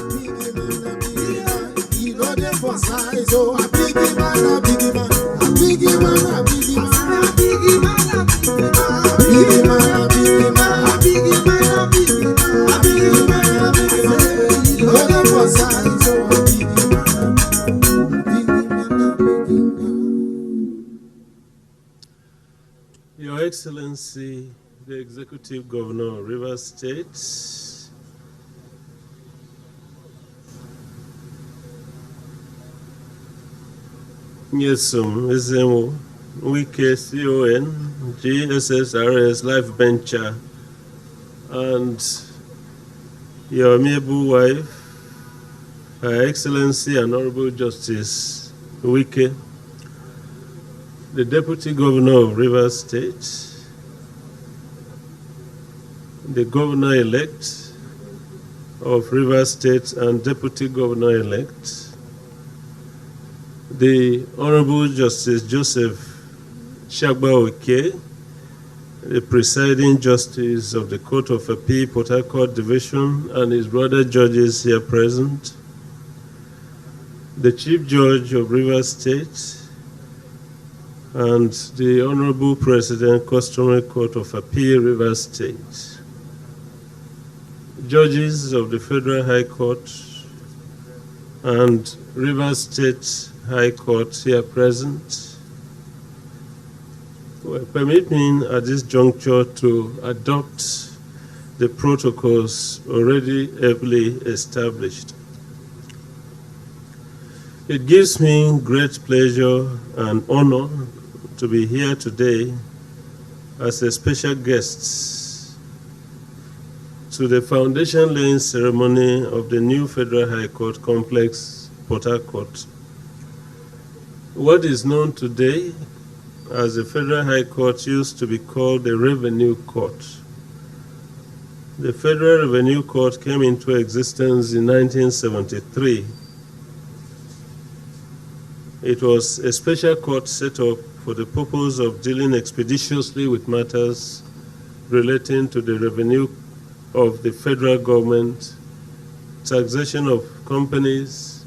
You know them for size, so a biggie man, a biggie man, a biggie man, a biggie man, a biggie man, a biggie man, a biggie man, a biggie man, a biggie man, a biggie man, a biggie man, a biggie man. You know them for size, so a biggie man, a biggie man, a biggie man. Your Excellency, the Executive Governor of Rivers State, Nyesom Ezemo, Wike CON, GSSRS Life Venture, and your amiable wife, Her Excellency and Honorable Justice Wike, the Deputy Governor of Rivers State, the Governor-elect of Rivers State and Deputy Governor-elect, the Honorable Justice Joseph Shagba Oke, the Presiding Justice of the Court of Appeal, Port Harcourt Division, and his brother judges here present, the Chief Judge of Rivers State, and the Honorable President, Customary Court of Appeal, Rivers State, judges of the Federal High Court and Rivers State High Court here present. Well, permit me at this juncture to adopt the protocols already ably established. It gives me great pleasure and honor to be here today as a special guest to the foundation laying ceremony of the new Federal High Court Complex, Port Harcourt. What is known today as the Federal High Court used to be called the Revenue Court. The Federal Revenue Court came into existence in 1973. It was a special court set up for the purpose of dealing expeditiously with matters relating to the revenue of the federal government, taxation of companies,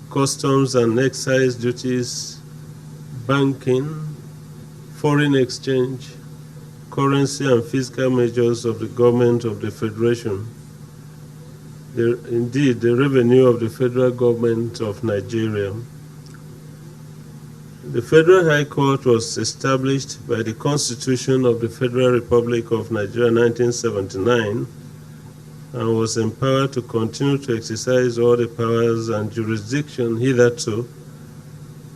customs and excise duties, banking, foreign exchange, currency and fiscal measures of the government of the Federation. Indeed, the revenue of the federal government of Nigeria. The Federal High Court was established by the Constitution of the Federal Republic of Nigeria 1979 and was empowered to continue to exercise all the powers and jurisdiction hitherto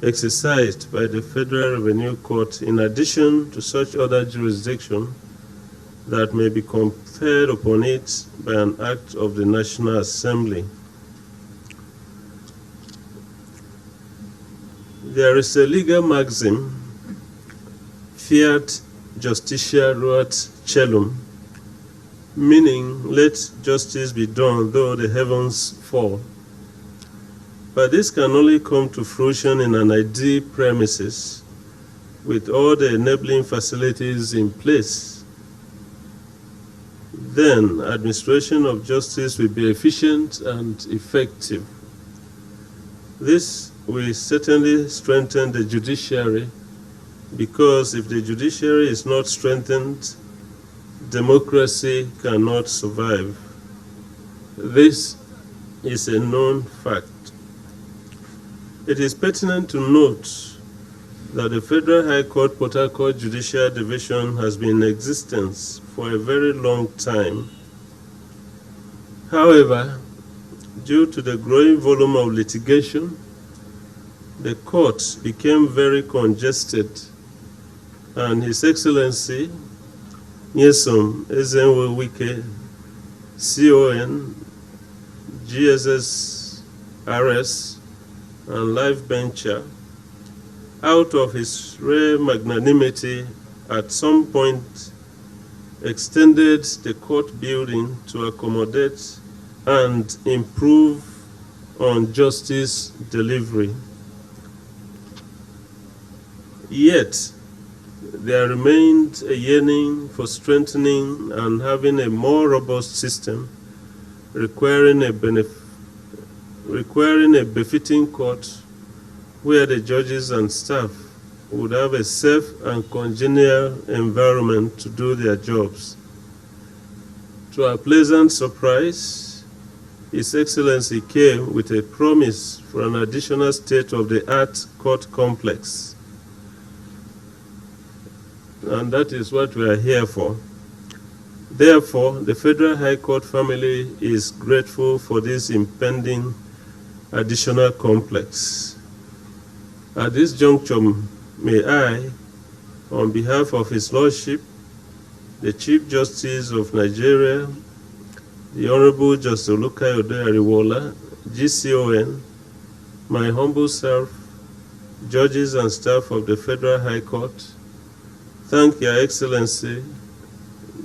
exercised by the Federal Revenue Court, in addition to such other jurisdiction that may be conferred upon it by an act of the National Assembly. There is a legal maxim, fiat justitia ruat caelum, meaning let justice be done though the heavens fall. But this can only come to fruition in an ideal premises with all the enabling facilities in place. Then administration of justice will be efficient and effective. This will certainly strengthen the judiciary, because if the judiciary is not strengthened, democracy cannot survive. This is a known fact. It is pertinent to note that the Federal High Court Port Harcourt Judicial Division has been in existence for a very long time. However, due to the growing volume of litigation, the court became very congested, and His Excellency Nyesom Ezemo Wike, CON, GSSRS, and Life Venture, out of his rare magnanimity, at some point extended the court building to accommodate and improve on justice delivery. Yet, there remained a yearning for strengthening and having a more robust system, requiring a requiring a befitting court where the judges and staff would have a safe and congenial environment to do their jobs. To our pleasant surprise, His Excellency came with a promise for an additional state-of-the-art court complex. And that is what we are here for. Therefore, the Federal High Court family is grateful for this impending additional complex. At this juncture, may I, on behalf of His Lordship, the Chief Justice of Nigeria, the Honorable Justice Olukayode Ariwola, GCON, my humble self, judges and staff of the Federal High Court, thank Your Excellency,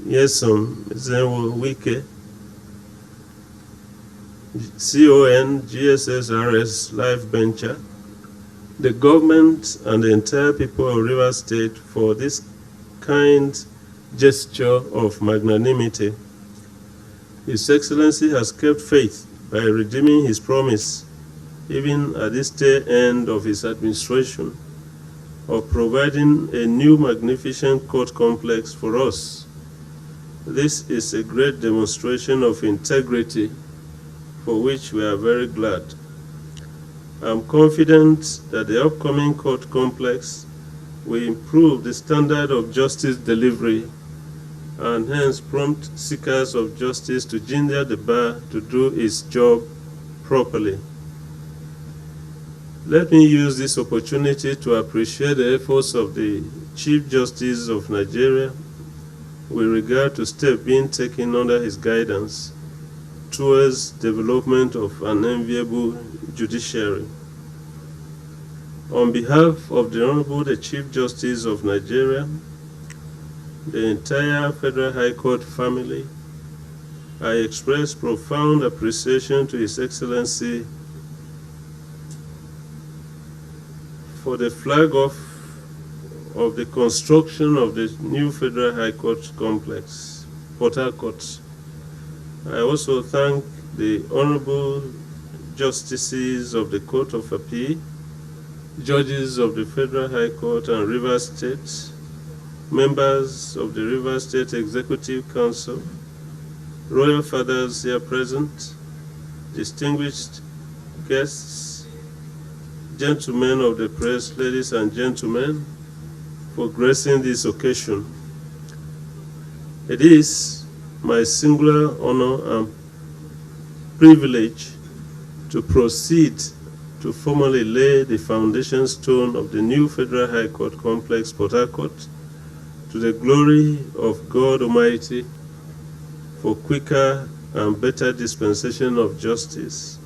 Nyesom Wike, CON, GSSRS Life Venture, the government and the entire people of Rivers State for this kind gesture of magnanimity. His Excellency has kept faith by redeeming his promise, even at this tail end of his administration, of providing a new magnificent court complex for us. This is a great demonstration of integrity for which we are very glad. I'm confident that the upcoming court complex will improve the standard of justice delivery and hence prompt seekers of justice to ginger the bar to do its job properly. Let me use this opportunity to appreciate the efforts of the Chief Justice of Nigeria with regard to steps being taken under his guidance towards development of an enviable judiciary. On behalf of the Honorable the Chief Justice of Nigeria, the entire Federal High Court family, I express profound appreciation to His Excellency for the flag off of the construction of the new Federal High Court complex, Port Harcourt. I also thank the Honorable Justices of the Court of Appeal, judges of the Federal High Court and Rivers State, members of the Rivers State Executive Council, royal fathers here present, distinguished guests, gentlemen of the press, ladies and gentlemen, for gracing this occasion. It is my singular honor and privilege to proceed to formally lay the foundation stone of the new Federal High Court complex, Port Harcourt, to the glory of God Almighty, for quicker and better dispensation of justice